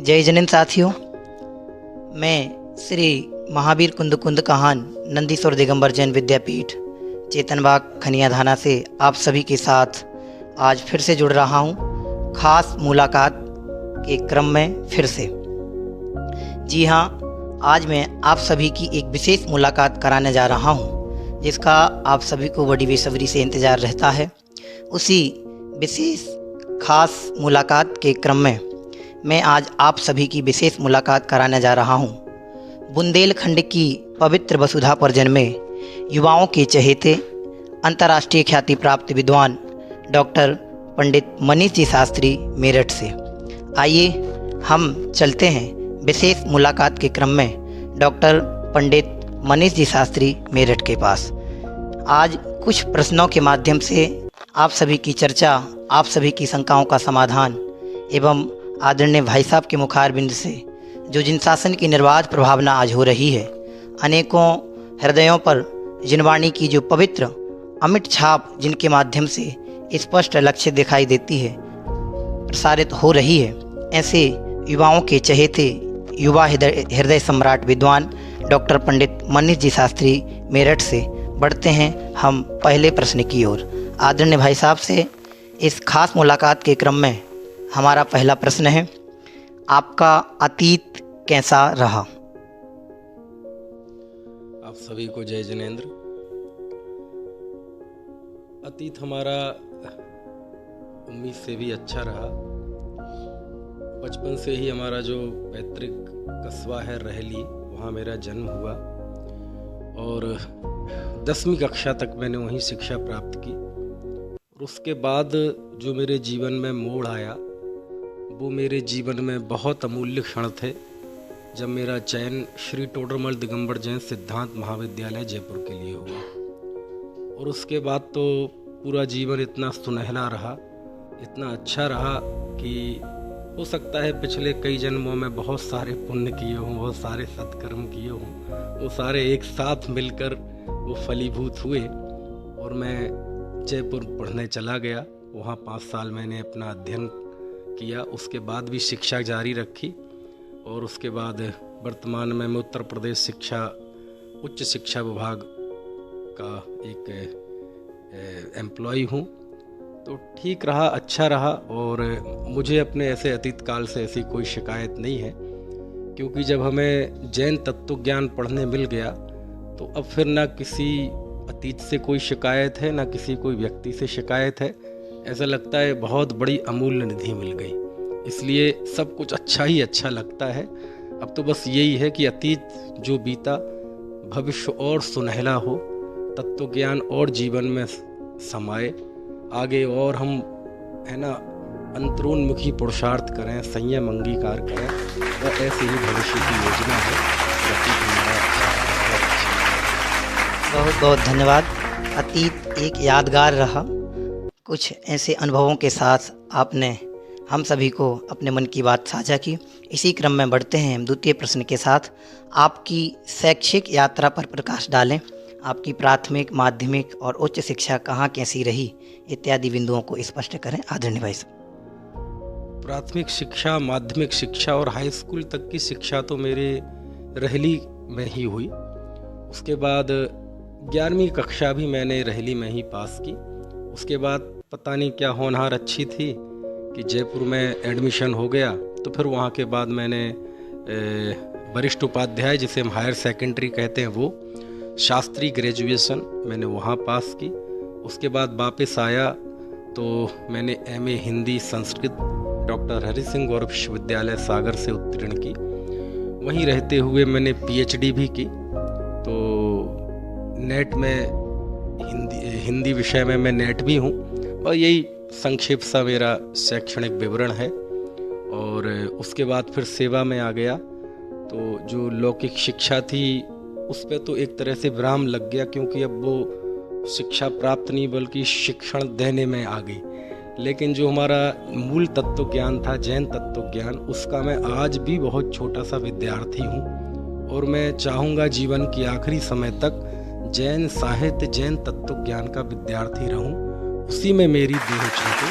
जय जनिन साथियों, मैं श्री महावीर कुंद कहान नंदीश्वर दिगंबर जैन विद्यापीठ चेतनबाग खनिया धाना से आप सभी के साथ आज फिर से जुड़ रहा हूँ खास मुलाकात के क्रम में फिर से। जी हाँ, आज मैं आप सभी की एक विशेष मुलाकात कराने जा रहा हूँ जिसका आप सभी को बड़ी बेसब्री से इंतज़ार रहता है। उसी विशेष खास मुलाकात के क्रम में मैं आज आप सभी की विशेष मुलाकात कराने जा रहा हूँ बुंदेलखंड की पवित्र वसुधा पर जन्मे युवाओं के चहेते अंतर्राष्ट्रीय ख्याति प्राप्त विद्वान डॉक्टर पंडित मनीष जी शास्त्री मेरठ से। आइए हम चलते हैं विशेष मुलाकात के क्रम में डॉक्टर पंडित मनीष जी शास्त्री मेरठ के पास। आज कुछ प्रश्नों के माध्यम से आप सभी की चर्चा, आप सभी की शंकाओं का समाधान एवं आदरणीय भाई साहब के मुखारबिंद से जो जिनशासन की निर्बाध प्रभावना आज हो रही है, अनेकों हृदयों पर जिनवाणी की जो पवित्र अमिट छाप जिनके माध्यम से स्पष्ट लक्ष्य दिखाई देती है, प्रसारित हो रही है, ऐसे युवाओं के चहेते युवा हृदय सम्राट विद्वान डॉक्टर पंडित मनीष जी शास्त्री मेरठ से बढ़ते हैं हम पहले प्रश्न की ओर। आदरणीय भाई साहब से इस खास मुलाकात के क्रम में हमारा पहला प्रश्न है, आपका अतीत कैसा रहा? आप सभी को जय जिनेंद्र। अतीत हमारा उम्मीद से भी अच्छा रहा। बचपन से ही हमारा जो पैतृक कस्बा है रहली, वहाँ मेरा जन्म हुआ और 10वीं कक्षा तक मैंने वहीं शिक्षा प्राप्त की। और उसके बाद जो मेरे जीवन में मोड़ आया वो मेरे जीवन में बहुत अमूल्य क्षण थे जब मेरा चयन श्री टोडरमल दिगंबर जैन सिद्धांत महाविद्यालय जयपुर के लिए हुआ। और उसके बाद तो पूरा जीवन इतना सुनहला रहा, इतना अच्छा रहा कि हो सकता है पिछले कई जन्मों में बहुत सारे पुण्य किए हों, बहुत सारे सत्कर्म किए हों, वो सारे एक साथ मिलकर वो फलीभूत हुए और मैं जयपुर पढ़ने चला गया। वहाँ 5 साल मैंने अपना अध्ययन किया, उसके बाद भी शिक्षा जारी रखी और उसके बाद वर्तमान में मैं उत्तर प्रदेश उच्च शिक्षा विभाग का एक एम्प्लॉय हूँ। तो ठीक रहा, अच्छा रहा और मुझे अपने ऐसे अतीत काल से ऐसी कोई शिकायत नहीं है, क्योंकि जब हमें जैन तत्व ज्ञान पढ़ने मिल गया तो अब फिर ना किसी अतीत से कोई शिकायत है, ना किसी कोई व्यक्ति से शिकायत है। ऐसा लगता है बहुत बड़ी अमूल्य निधि मिल गई, इसलिए सब कुछ अच्छा ही अच्छा लगता है। अब तो बस यही है कि अतीत जो बीता भविष्य और सुनहला हो, तत्व ज्ञान और जीवन में समाये, आगे और हम है ना अंतरोन्मुखी पुरुषार्थ करें, संयम अंगीकार करें, और ऐसी ही भविष्य की योजना है। बहुत बहुत धन्यवाद। अतीत एक यादगार रहा, कुछ ऐसे अनुभवों के साथ आपने हम सभी को अपने मन की बात साझा की। इसी क्रम में बढ़ते हैं हम द्वितीय प्रश्न के साथ। आपकी शैक्षिक यात्रा पर प्रकाश डालें। आपकी प्राथमिक, माध्यमिक और उच्च शिक्षा कहाँ कैसी रही इत्यादि बिंदुओं को स्पष्ट करें आदरणीय भाई साहब। प्राथमिक शिक्षा, माध्यमिक शिक्षा और हाई स्कूल तक की शिक्षा तो मेरे रहली में ही हुई। उसके बाद 11वीं कक्षा भी मैंने रहली में ही पास की। उसके बाद पता नहीं क्या होनहार अच्छी थी कि जयपुर में एडमिशन हो गया, तो फिर वहाँ के बाद मैंने वरिष्ठ उपाध्याय, जिसे हम हायर सेकेंडरी कहते हैं, वो शास्त्री ग्रेजुएशन मैंने वहाँ पास की। उसके बाद वापस आया तो मैंने MA हिंदी संस्कृत डॉक्टर हरि सिंह गौरव विश्वविद्यालय सागर से उत्तीर्ण की। वहीं रहते हुए मैंने PhD भी की। तो नेट में हिंदी विषय में मैं नेट भी हूँ और यही संक्षेप सा मेरा शैक्षणिक विवरण है। और उसके बाद फिर सेवा में आ गया, तो जो लौकिक शिक्षा थी उस पे तो एक तरह से विराम लग गया, क्योंकि अब वो शिक्षा प्राप्त नहीं बल्कि शिक्षण देने में आ गई। लेकिन जो हमारा मूल तत्व ज्ञान था, जैन तत्व ज्ञान, उसका मैं आज भी बहुत छोटा सा विद्यार्थी हूँ और मैं चाहूँगा जीवन की आखिरी समय तक जैन साहित्य, जैन तत्व ज्ञान का विद्यार्थी रहूं। उसी में मेरी देह छूटे,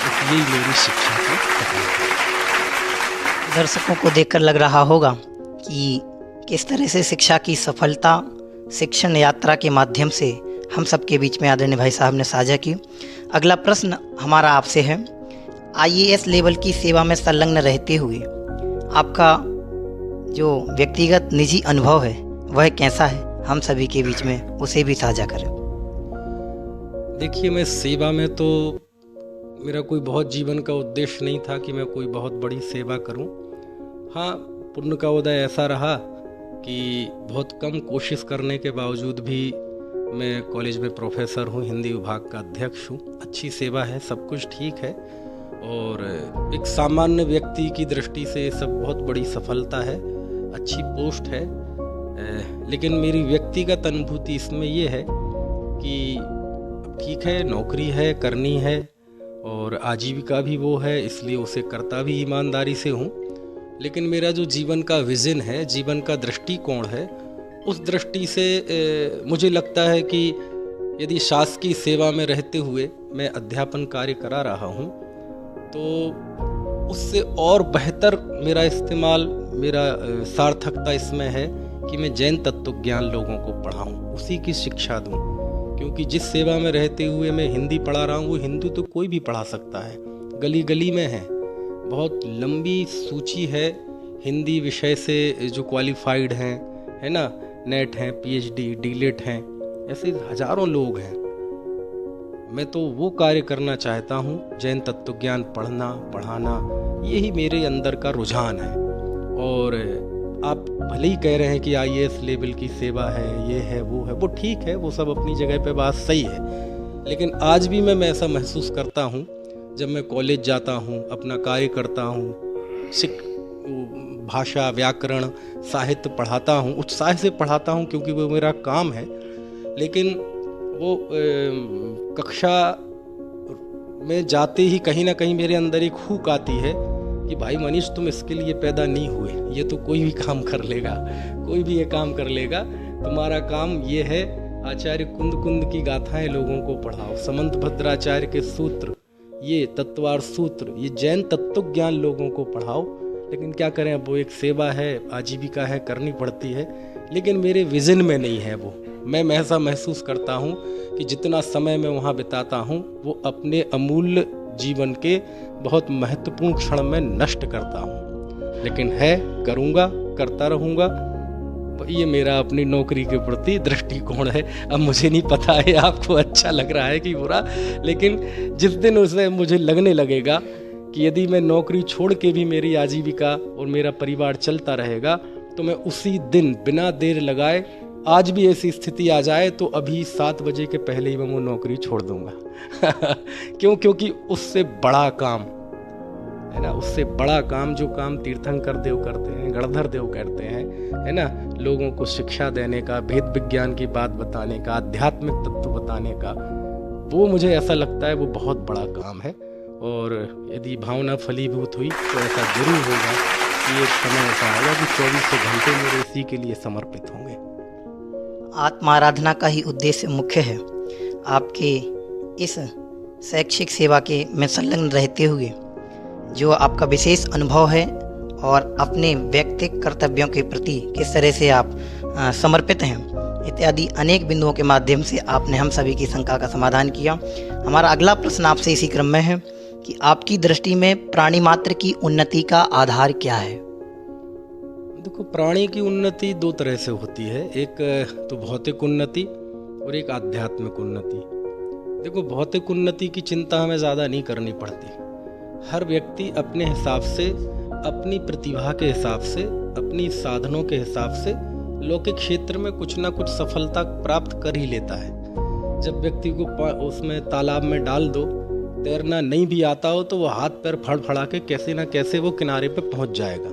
यही मेरी शिक्षा की तकनीक है। दर्शकों को देखकर लग रहा होगा कि किस तरह से शिक्षा की सफलता शिक्षण यात्रा के माध्यम से हम सबके बीच में आदरणीय भाई साहब ने साझा की। अगला प्रश्न हमारा आपसे है, आईएएस लेवल की सेवा में संलग्न रहते हुए आपका जो व्यक्तिगत निजी अनुभव है वह कैसा है, हम सभी के बीच में उसे भी साझा करें। देखिए, मैं सेवा में तो मेरा कोई बहुत जीवन का उद्देश्य नहीं था कि मैं कोई बहुत बड़ी सेवा करूं। हाँ, पुण्य का उदय ऐसा रहा कि बहुत कम कोशिश करने के बावजूद भी मैं कॉलेज में प्रोफेसर हूँ, हिंदी विभाग का अध्यक्ष हूँ। अच्छी सेवा है, सब कुछ ठीक है और एक सामान्य व्यक्ति की दृष्टि से सब बहुत बड़ी सफलता है, अच्छी पोस्ट है। लेकिन मेरी व्यक्तिगत अनुभूति इसमें ये है कि ठीक है, नौकरी है, करनी है और आजीविका भी वो है, इसलिए उसे करता भी ईमानदारी से हूँ। लेकिन मेरा जो जीवन का विज़न है, जीवन का दृष्टिकोण है, उस दृष्टि से मुझे लगता है कि यदि शासकीय सेवा में रहते हुए मैं अध्यापन कार्य करा रहा हूँ तो उससे और बेहतर मेरा इस्तेमाल, मेरा सार्थकता इसमें है कि मैं जैन तत्व ज्ञान लोगों को पढ़ाऊँ, उसी की शिक्षा दूँ। क्योंकि जिस सेवा में रहते हुए मैं हिंदी पढ़ा रहा हूँ वो हिंदी तो कोई भी पढ़ा सकता है, गली गली में है। बहुत लंबी सूची है हिंदी विषय से जो क्वालिफाइड हैं, है ना, नेट हैं, पीएचडी, डीलिट हैं, ऐसे हजारों लोग हैं। मैं तो वो कार्य करना चाहता हूँ, जैन तत्वज्ञान पढ़ना, पढ़ाना, यही मेरे अंदर का रुझान है। और आप भले ही कह रहे हैं कि आईएएस लेवल की सेवा है, ये है, वो ठीक है, वो सब अपनी जगह पे बात सही है। लेकिन आज भी मैं ऐसा महसूस करता हूँ जब मैं कॉलेज जाता हूँ, अपना कार्य करता हूँ, भाषा, व्याकरण, साहित्य पढ़ाता हूँ, उत्साह से पढ़ाता हूँ क्योंकि वो मेरा काम है। लेकिन वो कक्षा में जाते ही कहीं ना कहीं मेरे अंदर एक हुक आती है कि भाई मनीष, तुम इसके लिए पैदा नहीं हुए, ये तो कोई भी काम कर लेगा, कोई भी ये काम कर लेगा, तुम्हारा काम ये है आचार्य कुंद कुंद की गाथाएं लोगों को पढ़ाओ, समंत भद्राचार्य के सूत्र, ये तत्वार सूत्र, ये जैन तत्व ज्ञान लोगों को पढ़ाओ। लेकिन क्या करें, अब वो एक सेवा है, आजीविका है, करनी पड़ती है। लेकिन मेरे विजन में नहीं है वो। मैं ऐसा महसूस करता हूँ कि जितना समय मैं वहाँ बिताता हूँ वो अपने अमूल्य जीवन के बहुत महत्वपूर्ण क्षण में नष्ट करता हूँ। लेकिन है, करूँगा, करता रहूँगा। ये मेरा अपनी नौकरी के प्रति दृष्टिकोण है। अब मुझे नहीं पता है आपको अच्छा लग रहा है कि बुरा, लेकिन जिस दिन उसे मुझे लगने लगेगा कि यदि मैं नौकरी छोड़ के भी मेरी आजीविका और मेरा परिवार चलता रहेगा तो मैं उसी दिन बिना देर लगाए, आज भी ऐसी स्थिति आ जाए तो अभी 7 बजे के पहले ही मैं वो नौकरी छोड़ दूंगा। क्योंकि उससे बड़ा काम है ना, उससे बड़ा काम, जो काम तीर्थंकर देव करते हैं, गणधर देव करते हैं, है ना, लोगों को शिक्षा देने का, भेद विज्ञान की बात बताने का, आध्यात्मिक तत्व बताने का, वो मुझे ऐसा लगता है वो बहुत बड़ा काम है। और यदि भावना फलीभूत हुई तो ऐसा जरूर होगा कि एक समय ऐसा आएगा कि 24 घंटे मेरे इसी के लिए समर्पित होंगे। आत्माराधना का ही उद्देश्य मुख्य है। आपके इस शैक्षिक सेवा के में संलग्न रहते हुए जो आपका विशेष अनुभव है और अपने व्यक्तिगत कर्तव्यों के प्रति किस तरह से आप समर्पित हैं, इत्यादि अनेक बिंदुओं के माध्यम से आपने हम सभी की शंका का समाधान किया। हमारा अगला प्रश्न आपसे इसी क्रम में है कि आपकी दृष्टि में प्राणी मात्र की उन्नति का आधार क्या है? देखो, प्राणी की उन्नति 2 तरह से होती है, एक तो भौतिक उन्नति और एक आध्यात्मिक उन्नति। देखो, भौतिक उन्नति की चिंता हमें ज़्यादा नहीं करनी पड़ती। हर व्यक्ति अपने हिसाब से, अपनी प्रतिभा के हिसाब से, अपनी साधनों के हिसाब से लौकिक क्षेत्र में कुछ ना कुछ सफलता प्राप्त कर ही लेता है। जब व्यक्ति को उसमें तालाब में डाल दो, तैरना नहीं भी आता हो तो वो हाथ पैर फड़फड़ा के कैसे ना कैसे वो किनारे पे पहुंच जाएगा।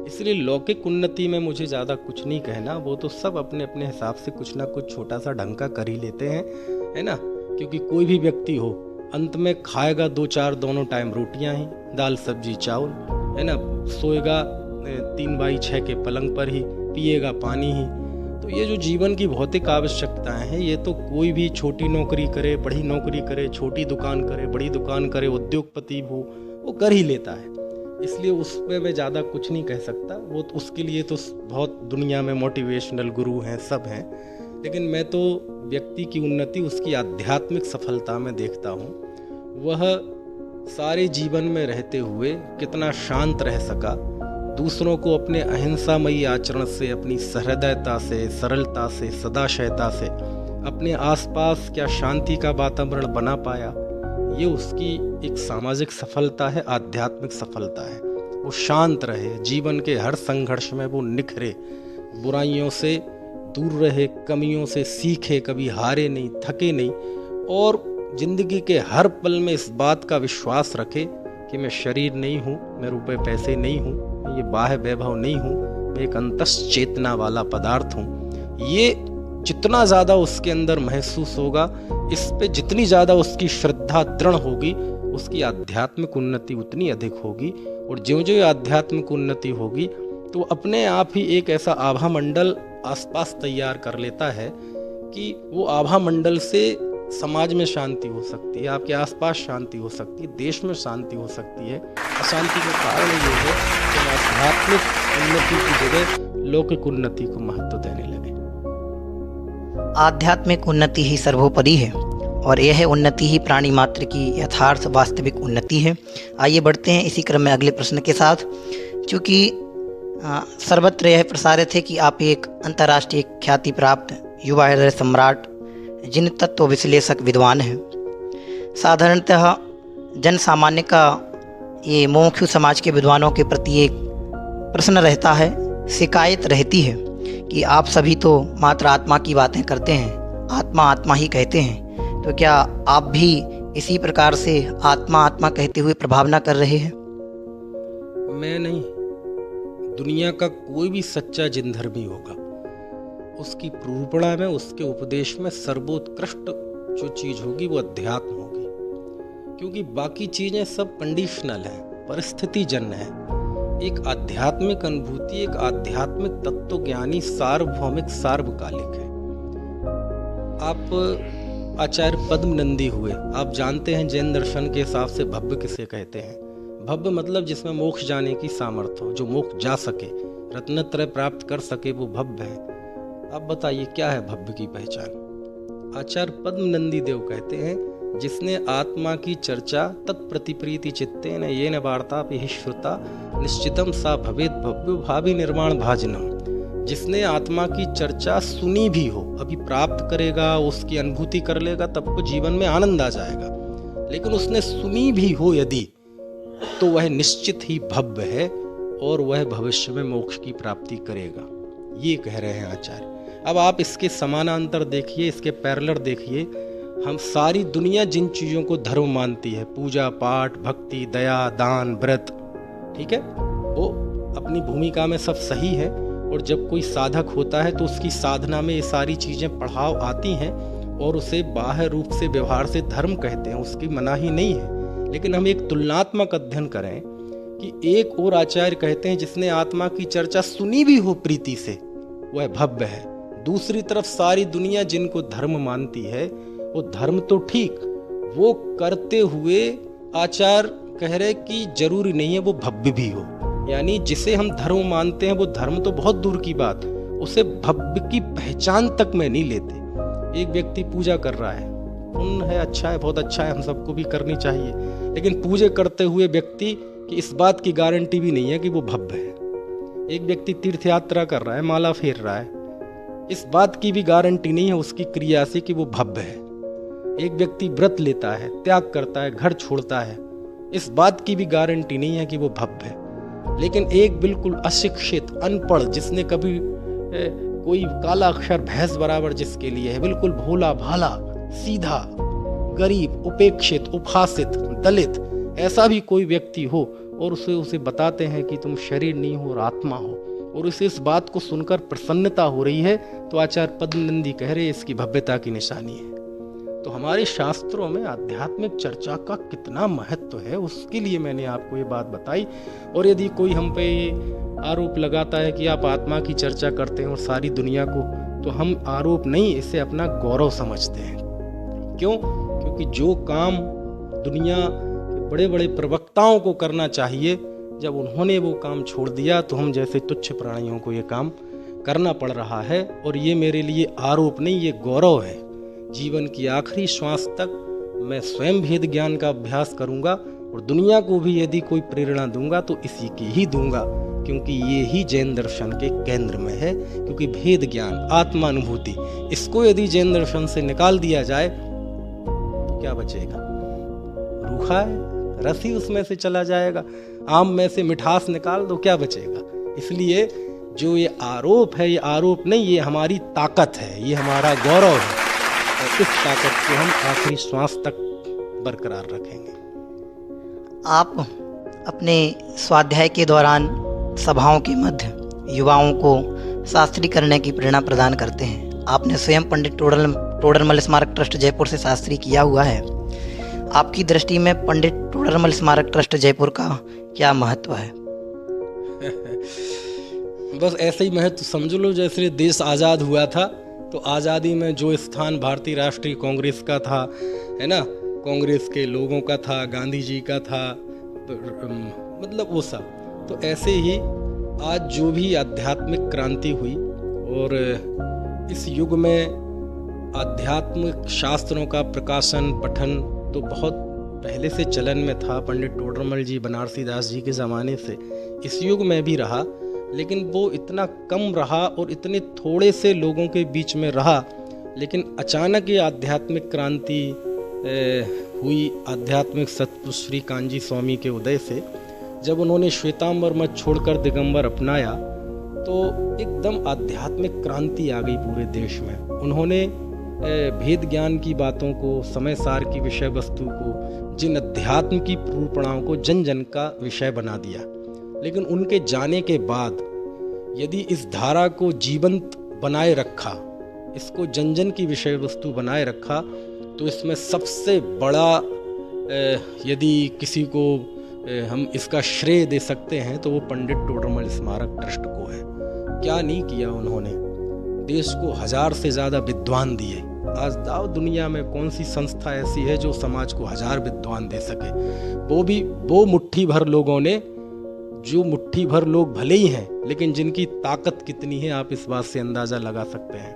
इसलिए लौकिक उन्नति में मुझे ज़्यादा कुछ नहीं कहना, वो तो सब अपने अपने हिसाब से कुछ ना कुछ छोटा सा ढंग का कर ही लेते हैं, है ना। क्योंकि कोई भी व्यक्ति हो, अंत में खाएगा 2-4 दोनों टाइम रोटियां ही, दाल सब्जी चावल, है ना, सोएगा 3x6 के पलंग पर ही, पिएगा पानी ही। तो ये जो जीवन की भौतिक आवश्यकताएं हैं, ये तो कोई भी छोटी नौकरी करे, बड़ी नौकरी करे, छोटी दुकान करे, बड़ी दुकान करे, उद्योगपति हो, वो कर ही लेता है। इसलिए उस पर मैं ज़्यादा कुछ नहीं कह सकता। वो तो उसके लिए तो बहुत दुनिया में मोटिवेशनल गुरु हैं, सब हैं, लेकिन मैं तो व्यक्ति की उन्नति उसकी आध्यात्मिक सफलता में देखता हूँ। वह सारे जीवन में रहते हुए कितना शांत रह सका, दूसरों को अपने अहिंसामयी आचरण से, अपनी सहृदयता से, सरलता से, सदाशयता से अपने आसपास क्या शांति का वातावरण बना पाया, ये उसकी एक सामाजिक सफलता है, आध्यात्मिक सफलता है। वो शांत रहे, जीवन के हर संघर्ष में वो निखरे, बुराइयों से दूर रहे, कमियों से सीखे, कभी हारे नहीं, थके नहीं, और जिंदगी के हर पल में इस बात का विश्वास रखे कि मैं शरीर नहीं हूँ, मैं रुपए पैसे नहीं हूँ, मैं ये बाह्य वैभव नहीं हूँ, मैं एक अंतस चेतना वाला पदार्थ हूँ। ये जितना ज़्यादा उसके अंदर महसूस होगा, इस पे जितनी ज़्यादा उसकी श्रद्धा दृढ़ होगी, उसकी आध्यात्मिक उन्नति उतनी अधिक होगी। और ज्यों ज्यों आध्यात्मिक उन्नति होगी तो अपने आप ही एक ऐसा आभा मंडल आसपास तैयार कर लेता है कि वो आभा मंडल से समाज में शांति हो सकती है, आपके आसपास शांति हो सकती है, देश में शांति हो सकती है। अशांति का कारण ये है कि आध्यात्मिक उन्नति की जगह लौकिक उन्नति को महत्व देने लगे। आध्यात्मिक उन्नति ही सर्वोपरि है और यह उन्नति ही प्राणी मात्र की यथार्थ वास्तविक उन्नति है। आइए बढ़ते हैं इसी क्रम में अगले प्रश्न के साथ। चूँकि सर्वत्र यह प्रसारित है कि आप एक अंतर्राष्ट्रीय ख्याति प्राप्त युवा हृदय सम्राट, जिन तत्व विश्लेषक विद्वान हैं। साधारणतः जन सामान्य का ये मुमुक्षु समाज के विद्वानों के प्रति एक प्रश्न रहता है, शिकायत रहती है कि आप सभी तो मात्र आत्मा की बातें करते हैं, आत्मा आत्मा ही कहते हैं, तो क्या आप भी इसी प्रकार से आत्मा आत्मा कहते हुए प्रभावना कर रहे हैं? मैं नहीं, दुनिया का कोई भी सच्चा जिनधर्मी होगा, उसकी प्रूपणा में, उसके उपदेश में सर्वोत्कृष्ट जो चीज होगी वो अध्यात्म होगी। क्योंकि बाकी चीजें सब कंडीशनल हैं, परिस्थिति जन्य है। एक आध्यात्मिक अनुभूति, एक आध्यात्मिक तत्व ज्ञानी सार्वभौमिक सार्वकालिक है। आप आचार्य पद्म नंदी हुए, आप जानते हैं जैन दर्शन के हिसाब से भव्य किसे कहते हैं। भव्य मतलब जिसमें मोक्ष जाने की सामर्थ्य हो, जो मोक्ष जा सके, रत्नत्रय प्राप्त कर सके, वो भव्य है। अब बताइए क्या है भव्य की पहचान? आचार्य पद्म नंदी देव कहते हैं, जिसने आत्मा की चर्चा तत्प्रतिप्रीति चित्तेन येन वार्तापि श्रुता निश्चितम सा भवेद भव्यो भावी निर्माण भाजनम। जिसने आत्मा की चर्चा सुनी भी हो, अभी प्राप्त करेगा, उसकी अनुभूति कर लेगा, तब तो जीवन में आनंद आ जाएगा। लेकिन उसने सुनी भी हो यदि, तो वह निश्चित ही भव्य है और वह भविष्य में मोक्ष की प्राप्ति करेगा, ये कह रहे हैं आचार्य। अब आप इसके समानांतर देखिए, इसके पैरेलल देखिए। हम सारी दुनिया जिन चीज़ों को धर्म मानती है, पूजा पाठ, भक्ति, दया, दान, व्रत, ठीक है, वो अपनी भूमिका में सब सही है। और जब कोई साधक होता है तो उसकी साधना में ये सारी चीज़ें पढ़ाव आती हैं और उसे बाह्य रूप से व्यवहार से धर्म कहते हैं, उसकी मनाही नहीं है। लेकिन हम एक तुलनात्मक अध्ययन करें कि एक और आचार्य कहते हैं जिसने आत्मा की चर्चा सुनी भी हो प्रीति से, वह भव्य है। दूसरी तरफ सारी दुनिया जिनको धर्म मानती है, वो धर्म तो ठीक, वो करते हुए आचार्य कह रहे कि जरूरी नहीं है वो भव्य भी हो। यानी जिसे हम धर्म मानते हैं वो धर्म तो बहुत दूर की बात, उसे भव्य की पहचान तक में नहीं लेते। एक व्यक्ति पूजा कर रहा है, पुण्य है, अच्छा है, बहुत अच्छा है, हम सबको भी करनी चाहिए। लेकिन पूजा करते हुए व्यक्ति की इस बात की गारंटी भी नहीं है कि वो भव्य है। एक व्यक्ति तीर्थ यात्रा कर रहा है, माला फेर रहा है, इस बात की भी गारंटी नहीं है उसकी क्रिया से कि वो भव्य है। एक व्यक्ति व्रत लेता है, त्याग करता है, घर छोड़ता है, इस बात की भी गारंटी नहीं है कि वो भव्य है। लेकिन एक बिल्कुल अशिक्षित, अनपढ़, जिसने कभी कोई काला अक्षर भैंस बराबर जिसके लिए है, बिल्कुल भोला भाला, सीधा, गरीब, उपेक्षित, उपहासित, दलित, ऐसा भी कोई व्यक्ति हो और उसे बताते हैं कि तुम शरीर नहीं हो और आत्मा हो, और उसे इस बात को सुनकर प्रसन्नता हो रही है, तो आचार्य पद्म नंदी कह रहे इसकी भव्यता की निशानी है। तो हमारे शास्त्रों में आध्यात्मिक चर्चा का कितना महत्व है, उसके लिए मैंने आपको ये बात बताई। और यदि कोई हम पे आरोप लगाता है कि आप आत्मा की चर्चा करते हैं और सारी दुनिया को, तो हम आरोप नहीं, इसे अपना गौरव समझते हैं। क्यों? क्योंकि जो काम दुनिया के बड़े बड़े प्रवक्ताओं को करना चाहिए, जब उन्होंने वो काम छोड़ दिया तो हम जैसे तुच्छ प्राणियों को ये काम करना पड़ रहा है। और ये मेरे लिए आरोप नहीं, ये गौरव है। जीवन की आखिरी श्वास तक मैं स्वयं भेद ज्ञान का अभ्यास करूंगा और दुनिया को भी यदि कोई प्रेरणा दूंगा तो इसी की ही दूंगा, क्योंकि ये ही जैन दर्शन के केंद्र में है। क्योंकि भेद ज्ञान, आत्मानुभूति, इसको यदि जैन दर्शन से निकाल दिया जाए तो क्या बचेगा? रूखा है, रस ही उसमें से चला जाएगा। आम में से मिठास निकाल दो, क्या बचेगा? इसलिए जो ये आरोप है, ये आरोप नहीं, ये हमारी ताकत है, ये हमारा गौरव है। और इस ताकत को हम आखिरी श्वास तक बरकरार रखेंगे। आप अपने स्वाध्याय के दौरान सभाओं के मध्य युवाओं को शास्त्री करने की प्रेरणा प्रदान करते हैं। आपने स्वयं पंडित टोडरमल स्मारक ट्रस्ट जयपुर से शास्त्री किया हुआ है। आपकी दृष्टि में पंडित टोडरमल स्मारक ट्रस्ट जयपुर का क्या महत्व है? बस ऐसे ही महत्व समझ लो जैसे देश आज़ाद हुआ था तो आज़ादी में जो स्थान भारतीय राष्ट्रीय कांग्रेस का था, है ना, कांग्रेस के लोगों का था, गांधी जी का था, मतलब वो सब। तो ऐसे ही आज जो भी आध्यात्मिक क्रांति हुई और इस युग में आध्यात्मिक शास्त्रों का प्रकाशन पठन तो बहुत पहले से चलन में था। पंडित टोडरमल जी, बनारसी दास जी के ज़माने से इस युग में भी रहा, लेकिन वो इतना कम रहा और इतने थोड़े से लोगों के बीच में रहा। लेकिन अचानक ये आध्यात्मिक क्रांति हुई आध्यात्मिक सतपुरुष श्री कांजी स्वामी के उदय से। जब उन्होंने श्वेतांबर मत छोड़कर दिगंबर अपनाया तो एकदम आध्यात्मिक क्रांति आ गई पूरे देश में। उन्होंने भेद ज्ञान की बातों को, समय सार की विषय वस्तु को, जिन अध्यात्म की रूपणाओं को जन जन का विषय बना दिया। लेकिन उनके जाने के बाद यदि इस धारा को जीवंत बनाए रखा, इसको जन जन की विषय वस्तु बनाए रखा, तो इसमें सबसे बड़ा यदि किसी को हम इसका श्रेय दे सकते हैं तो वो पंडित टोडरमल स्मारक ट्रस्ट को है। क्या नहीं किया उन्होंने, देश को 1000 से ज़्यादा विद्वान दिए। आज दाव दुनिया में कौन सी संस्था ऐसी है जो समाज को 1000 विद्वान दे सके? वो मुट्ठी भर लोगों ने, जो मुट्ठी भर लोग भले ही हैं लेकिन जिनकी ताकत कितनी है आप इस बात से अंदाज़ा लगा सकते हैं।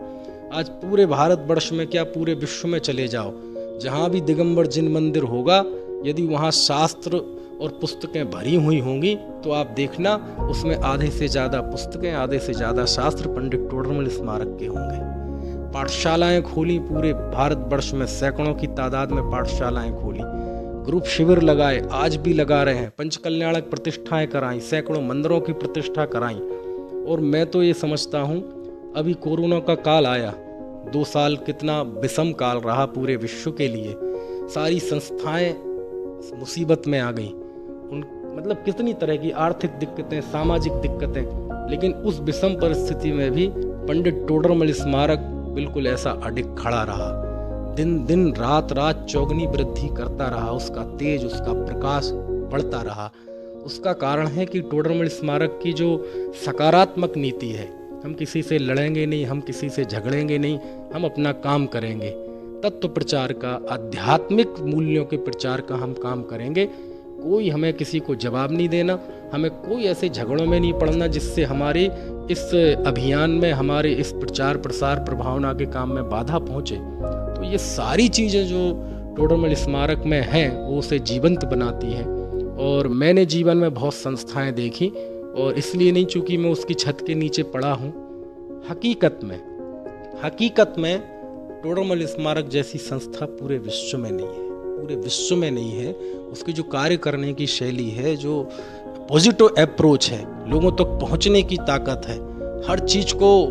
आज पूरे भारतवर्ष में क्या पूरे विश्व में चले जाओ, जहाँ भी दिगंबर जिन मंदिर होगा, यदि वहाँ शास्त्र और पुस्तकें भरी हुई होंगी तो आप देखना उसमें आधे से ज़्यादा पुस्तकें, आधे से ज़्यादा शास्त्र पंडित टोडरमल स्मारक के होंगे। पाठशालाएं खोली, पूरे भारतवर्ष में सैकड़ों की तादाद में पाठशालाएं खोली, ग्रुप शिविर लगाए, आज भी लगा रहे हैं, पंचकल्याणक प्रतिष्ठाएं कराई, सैकड़ों मंदिरों की प्रतिष्ठा कराई। और मैं तो ये समझता हूँ अभी कोरोना का काल आया, 2 साल कितना विषम काल रहा पूरे विश्व के लिए। सारी संस्थाएं मुसीबत में आ गई, मतलब कितनी तरह की आर्थिक दिक्कतें, सामाजिक दिक्कतें। लेकिन उस विषम परिस्थिति में भी पंडित टोडरमल स्मारक बिल्कुल ऐसा अडिग खड़ा रहा, दिन दिन रात रात चौगनी वृद्धि करता रहा, उसका तेज, उसका प्रकाश बढ़ता रहा। उसका कारण है कि टोडरमल स्मारक की जो सकारात्मक नीति है, हम किसी से लड़ेंगे नहीं, हम किसी से झगड़ेंगे नहीं, हम अपना काम करेंगे, तत्व प्रचार का, आध्यात्मिक मूल्यों के प्रचार का हम काम करेंगे। कोई हमें किसी को जवाब नहीं देना, हमें कोई ऐसे झगड़ों में नहीं पड़ना जिससे हमारे इस अभियान में, हमारे इस प्रचार प्रसार प्रभावना के काम में बाधा पहुँचे। तो ये सारी चीज़ें जो टोडरमल स्मारक में हैं वो उसे जीवंत बनाती हैं। और मैंने जीवन में बहुत संस्थाएं देखी, और इसलिए नहीं चूँकि मैं उसकी छत के नीचे पड़ा हूँ। हकीकत में टोडरमल स्मारक जैसी संस्था पूरे विश्व में नहीं है, पूरे विश्व में नहीं है। उसकी जो कार्य करने की शैली है, जो पॉजिटिव अप्रोच है, लोगों तक तो पहुँचने की ताकत है, हर चीज़ को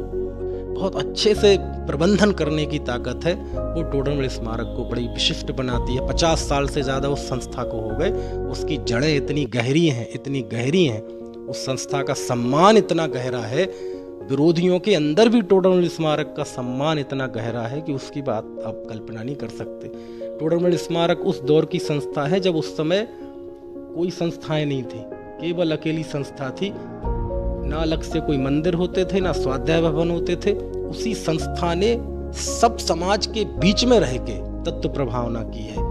बहुत अच्छे से प्रबंधन करने की ताकत है, वो टोडरमल स्मारक को बड़ी विशिष्ट बनाती है। 50 साल से ज़्यादा उस संस्था को हो गए, उसकी जड़ें इतनी गहरी हैं, उस संस्था का सम्मान इतना गहरा है, विरोधियों के अंदर भी टोडरमल स्मारक का सम्मान इतना गहरा है कि उसकी बात आप कल्पना नहीं कर सकते। टोडरमल स्मारक उस दौर की संस्था है जब उस समय कोई संस्थाएं नहीं थी, केवल अकेली संस्था थी। ना अलग से कोई मंदिर होते थे, ना स्वाध्याय भवन होते थे। उसी संस्था ने सब समाज के बीच में रह के तत्व प्रभावना की है।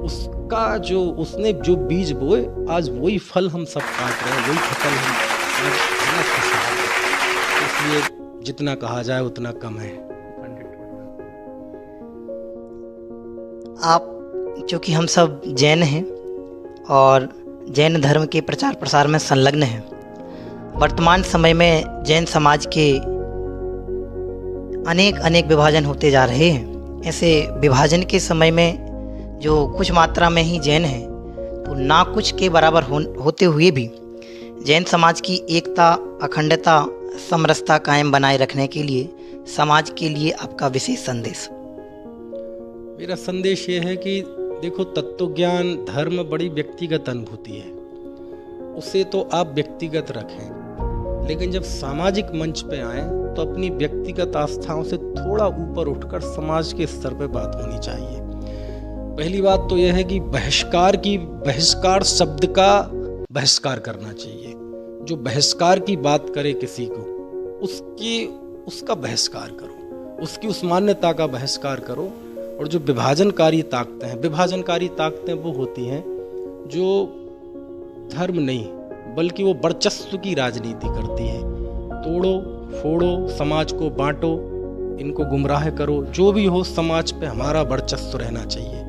उस का जो उसने जो बीज बोए, आज वही फल हम सब काट रहे हैं, वही फसल हम आज खा रहे हैं। इसलिए जितना कहा जाए उतना कम है। आप, चूँकि हम सब जैन हैं और जैन धर्म के प्रचार प्रसार में संलग्न हैं, वर्तमान समय में जैन समाज के अनेक विभाजन होते जा रहे हैं। ऐसे विभाजन के समय में जो कुछ मात्रा में ही जैन हैं, तो ना कुछ के बराबर होते हुए भी जैन समाज की एकता, अखंडता, समरसता कायम बनाए रखने के लिए समाज के लिए आपका विशेष संदेश? मेरा संदेश ये है कि देखो, तत्व ज्ञान धर्म बड़ी व्यक्तिगत अनुभूति है, उसे तो आप व्यक्तिगत रखें, लेकिन जब सामाजिक मंच पे आए तो अपनी व्यक्तिगत आस्थाओं से थोड़ा ऊपर उठकर समाज के स्तर पे बात होनी चाहिए। पहली बात तो यह है कि बहिष्कार शब्द का बहिष्कार करना चाहिए। जो बहिष्कार की बात करे किसी को, उसका बहिष्कार करो, उसकी उस मान्यता का बहिष्कार करो। और जो विभाजनकारी ताकतें वो होती हैं जो धर्म नहीं बल्कि वो वर्चस्व की राजनीति करती है। तोड़ो फोड़ो, समाज को बांटो, इनको गुमराह करो, जो भी हो समाज पे हमारा वर्चस्व रहना चाहिए।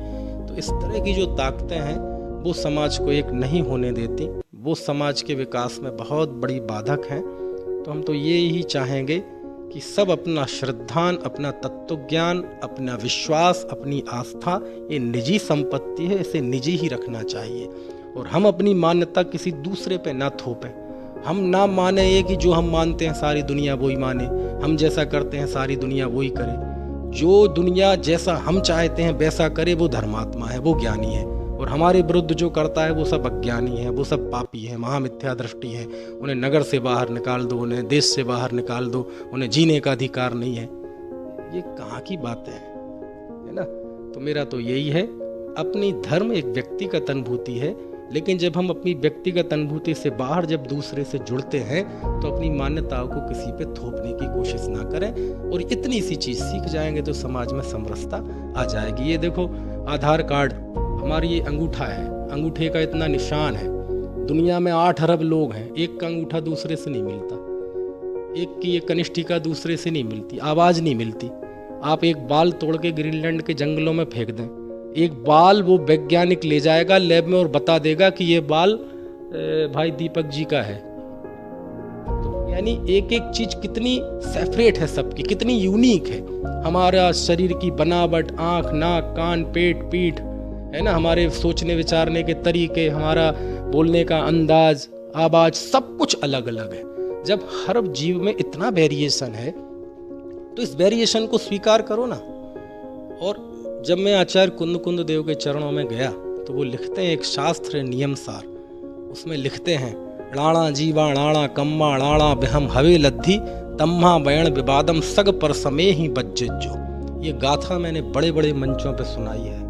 तो इस तरह की जो ताकतें हैं वो समाज को एक नहीं होने देती, वो समाज के विकास में बहुत बड़ी बाधक हैं। तो हम तो ये ही चाहेंगे कि सब अपना श्रद्धान, अपना तत्वज्ञान, अपना विश्वास, अपनी आस्था, ये निजी संपत्ति है, इसे निजी ही रखना चाहिए। और हम अपनी मान्यता किसी दूसरे पे ना थोपें। हम ना माने ये कि जो हम मानते हैं सारी दुनिया वही माने, हम जैसा करते हैं सारी दुनिया वही करे। जो दुनिया जैसा हम चाहते हैं वैसा करे वो धर्मात्मा है, वो ज्ञानी है। और हमारे विरुद्ध जो करता है वो सब अज्ञानी है, वो सब पापी है, महामिथ्या दृष्टि है। उन्हें नगर से बाहर निकाल दो, उन्हें देश से बाहर निकाल दो, उन्हें जीने का अधिकार नहीं है। ये कहाँ की बात है ना? तो मेरा तो यही है, अपनी धर्म एक व्यक्तिगत अनुभूति है, लेकिन जब हम अपनी व्यक्तिगत अनुभूति से बाहर जब दूसरे से जुड़ते हैं तो अपनी मान्यताओं को किसी पे थोपने की कोशिश ना करें। और इतनी सी चीज़ सीख जाएंगे तो समाज में समरसता आ जाएगी। ये देखो, आधार कार्ड हमारी ये अंगूठा है, अंगूठे का इतना निशान है। दुनिया में 8 अरब लोग हैं, एक का अंगूठा दूसरे से नहीं मिलता, एक की ये कनिष्ठिका दूसरे से नहीं मिलती, आवाज़ नहीं मिलती। आप एक बाल तोड़ के ग्रीनलैंड के जंगलों में फेंक दें, एक बाल वो वैज्ञानिक ले जाएगा लैब में और बता देगा कि ये बाल भाई दीपक जी का है। तो यानी एक एक चीज कितनी सेपरेट है सबकी, कितनी यूनिक है। हमारा शरीर की बनावट, आँख, नाक, कान, पेट, पीठ, है ना, हमारे सोचने विचारने के तरीके, हमारा बोलने का अंदाज, आवाज, सब कुछ अलग अलग है। जब हर जीव में इतना वेरिएशन है तो इस वेरिएशन को स्वीकार करो ना। और जब मैं आचार्य कुंद देव के चरणों में गया तो वो लिखते हैं एक शास्त्र नियम सार, उसमें लिखते हैं णाणा जीवा णाणा कम्मा णाणा बेहम हवे लद्धी तम्हा बैण विवादम सग पर समय ही बज्जो। ये गाथा मैंने बड़े बड़े मंचों पे सुनाई है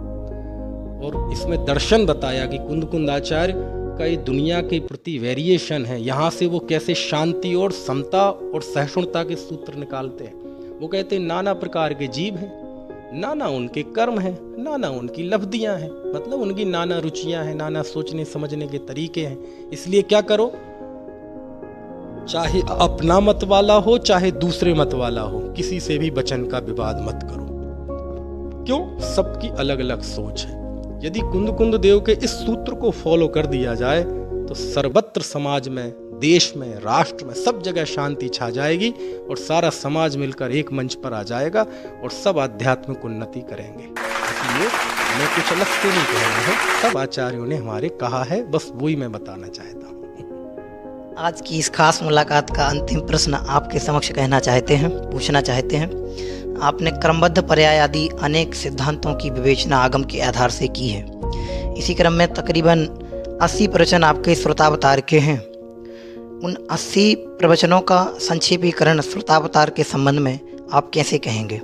और इसमें दर्शन बताया कि कुंद आचार्य का ये दुनिया के प्रति वेरिएशन है, यहाँ से वो कैसे शांति और समता और सहिष्णुता के सूत्र निकालते हैं। वो कहते हैं नाना प्रकार के जीव हैं, नाना उनके कर्म हैं, नाना उनकी लब्धियां हैं, मतलब उनकी नाना रुचियां हैं, नाना सोचने समझने के तरीके हैं। इसलिए क्या करो, चाहे अपना मत वाला हो चाहे दूसरे मत वाला हो, किसी से भी वचन का विवाद मत करो। क्यों? सबकी अलग अलग सोच है। यदि कुंद देव के इस सूत्र को फॉलो कर दिया जाए तो सर्वत्र समाज में, देश में, राष्ट्र में, सब जगह शांति छा जाएगी और सारा समाज मिलकर एक मंच पर आ जाएगा और सब आध्यात्मिक उन्नति करेंगे। इसलिए मैं कुछ अलग से नहीं कह रहा हूँ, सब आचार्यों ने हमारे कहा है, बस वही मैं बताना चाहता हूँ। आज की इस खास मुलाकात का अंतिम प्रश्न आपके समक्ष पूछना चाहते हैं। आपने क्रमबद्ध पर्याय आदि अनेक सिद्धांतों की विवेचना आगम के आधार से की है। इसी क्रम में तकरीबन 80 प्रवचन आपके श्रोतावतार के हैं। उन 80 प्रवचनों का संक्षेपीकरण श्रोतावतार के संबंध में आप कैसे कहेंगे?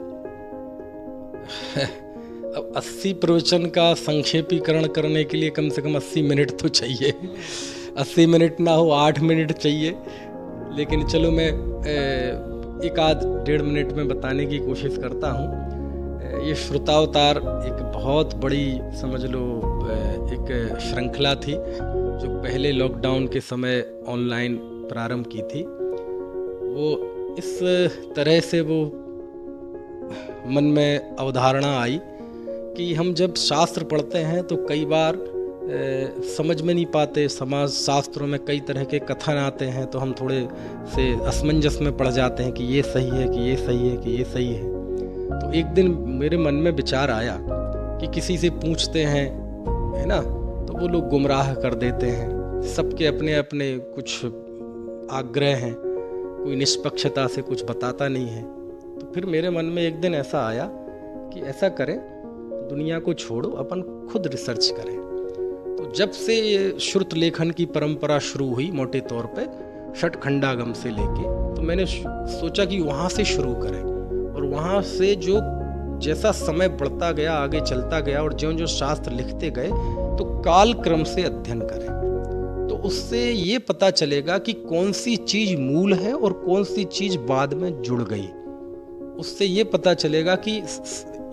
अब 80 प्रवचन का संक्षेपीकरण करने के लिए कम से कम 80 मिनट तो चाहिए। 80 मिनट ना हो 8 मिनट चाहिए, लेकिन चलो मैं 1-1.5 मिनट में बताने की कोशिश करता हूँ। ये श्रुतावतार एक बहुत बड़ी समझ लो एक श्रृंखला थी जो पहले लॉकडाउन के समय ऑनलाइन प्रारंभ की थी। वो इस तरह से वो मन में अवधारणा आई कि हम जब शास्त्र पढ़ते हैं तो कई बार समझ में नहीं पाते, समाज शास्त्रों में कई तरह के कथन आते हैं तो हम थोड़े से असमंजस में पड़ जाते हैं कि ये सही है कि ये सही है कि ये सही है। तो एक दिन मेरे मन में विचार आया कि किसी से पूछते हैं, है ना, तो वो लोग गुमराह कर देते हैं। सबके अपने अपने कुछ आग्रह हैं, कोई निष्पक्षता से कुछ बताता नहीं है। तो फिर मेरे मन में एक दिन ऐसा आया कि ऐसा करें, दुनिया को छोड़ो, अपन खुद रिसर्च करें। तो जब से ये श्रुत लेखन की परंपरा शुरू हुई मोटे तौर पे षटखंडागम से लेके, तो मैंने सोचा कि वहाँ से शुरू करें और वहाँ से जो जैसा समय बढ़ता गया, आगे चलता गया और जो जो शास्त्र लिखते गए तो काल क्रम से अध्ययन करें। तो उससे ये पता चलेगा कि कौन सी चीज़ मूल है और कौन सी चीज़ बाद में जुड़ गई। उससे ये पता चलेगा कि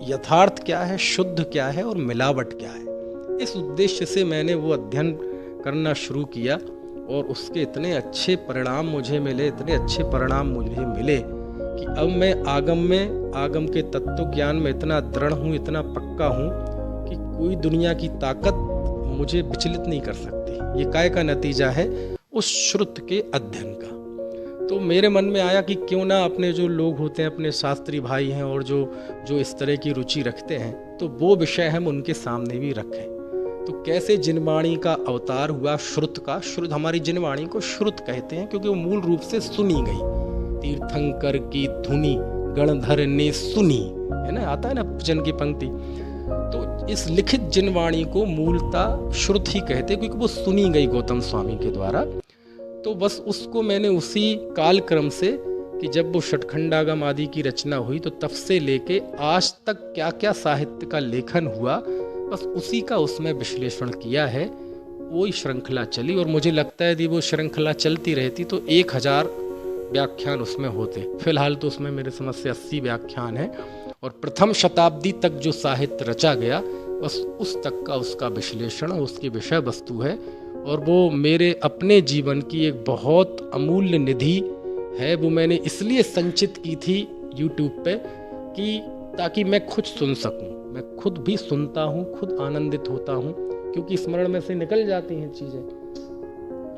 यथार्थ क्या है, शुद्ध क्या है और मिलावट क्या है। इस उद्देश्य से मैंने वो अध्ययन करना शुरू किया और उसके इतने अच्छे परिणाम मुझे मिले कि अब मैं आगम के तत्व ज्ञान में इतना दृढ़ हूँ, इतना पक्का हूँ कि कोई दुनिया की ताकत मुझे विचलित नहीं कर सकती। ये काय का नतीजा है उस श्रुत के अध्ययन का। तो मेरे मन में आया कि क्यों ना अपने जो लोग होते हैं, अपने शास्त्री भाई हैं और जो इस तरह की रुचि रखते हैं, तो वो विषय हम उनके सामने भी रखें। तो कैसे जिनवाणी का अवतार हुआ श्रुत का। श्रुत, हमारी जिनवाणी को श्रुत कहते हैं क्योंकि वो मूल रूप से सुनी गई। तीर्थंकर की धुनी गणधर ने सुनी, है ना, आता है ना भजन की पंक्ति। तो इस लिखित जिनवाणी को मूलतः श्रुत ही कहते हैं क्योंकि वो सुनी गई गौतम स्वामी के द्वारा। तो बस उसको मैंने उसी काल क्रम से कि जब वो षटखंडागम आदि की रचना हुई तो तब से लेके आज तक क्या क्या साहित्य का लेखन हुआ, बस उसी का उसमें विश्लेषण किया है। वही श्रृंखला चली और मुझे लगता है यदि वो श्रृंखला चलती रहती तो 1000 व्याख्यान उसमें होते। फिलहाल तो उसमें मेरे समझ से 80 व्याख्यान है और प्रथम शताब्दी तक जो साहित्य रचा गया बस उस तक का उसका विश्लेषण, उसकी विषय वस्तु है। और वो मेरे अपने जीवन की एक बहुत अमूल्य निधि है। वो मैंने इसलिए संचित की थी यूट्यूब पे कि ताकि मैं खुद सुन सकूं। मैं खुद भी सुनता हूं, खुद आनंदित होता हूं क्योंकि स्मरण में से निकल जाती हैं चीज़ें।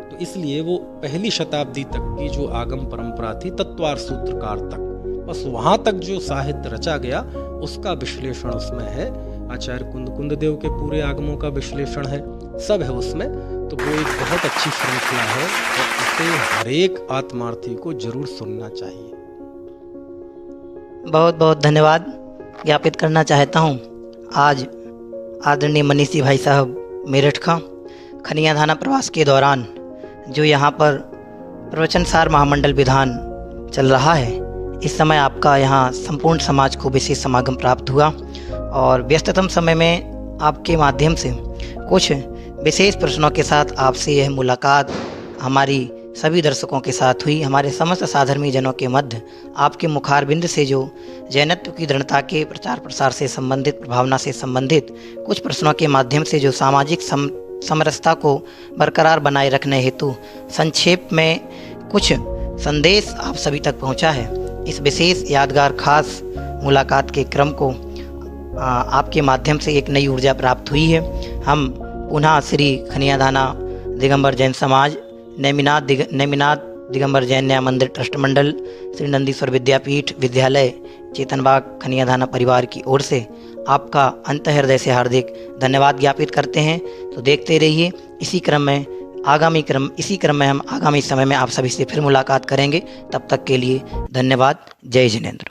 तो इसलिए वो पहली शताब्दी तक की जो आगम परंपरा थी, तत्वार सूत्रकार तक, बस वहाँ तक जो साहित्य रचा गया उसका विश्लेषण उसमें है। आचार्य कुंद देव के पूरे आगमों का विश्लेषण है, सब है उसमें। तो वो एक बहुत अच्छी श्रृंखला है और उसे हरेक आत्मार्थी को जरूर सुनना चाहिए। बहुत बहुत धन्यवाद ज्ञापित करना चाहता हूँ। आज आदरणीय मनीषी भाई साहब मेरठ का खनिया धाना प्रवास के दौरान जो यहाँ पर प्रवचनसार महामंडल विधान चल रहा है, इस समय आपका यहाँ संपूर्ण समाज को विशेष समागम प्राप्त हुआ और व्यस्ततम समय में आपके माध्यम से कुछ विशेष प्रश्नों के साथ आपसे यह मुलाकात हमारी सभी दर्शकों के साथ हुई। हमारे समस्त साधर्मी जनों के मध्य आपके मुखारबिंद से जो जैनत्व की दृढ़ता के प्रचार प्रसार से संबंधित, भावना से संबंधित कुछ प्रश्नों के माध्यम से जो सामाजिक समरसता को बरकरार बनाए रखने हेतु संक्षेप में कुछ संदेश आप सभी तक पहुंचा है। इस विशेष यादगार खास मुलाकात के क्रम को आपके माध्यम से एक नई ऊर्जा प्राप्त हुई है। हम पुनः श्री खनिया धाना दिगंबर जैन समाज, नेमिनाथ दिगंबर जैन न्याय मंदिर ट्रस्ट मंडल, श्री नंदीश्वर विद्यापीठ विद्यालय चेतनबाग खनिया धाना परिवार की ओर से आपका अंतः हृदय से हार्दिक धन्यवाद ज्ञापित करते हैं। तो देखते रहिए इसी क्रम में हम आगामी समय में आप सभी से फिर मुलाकात करेंगे। तब तक के लिए धन्यवाद। जय जिनेंद्र।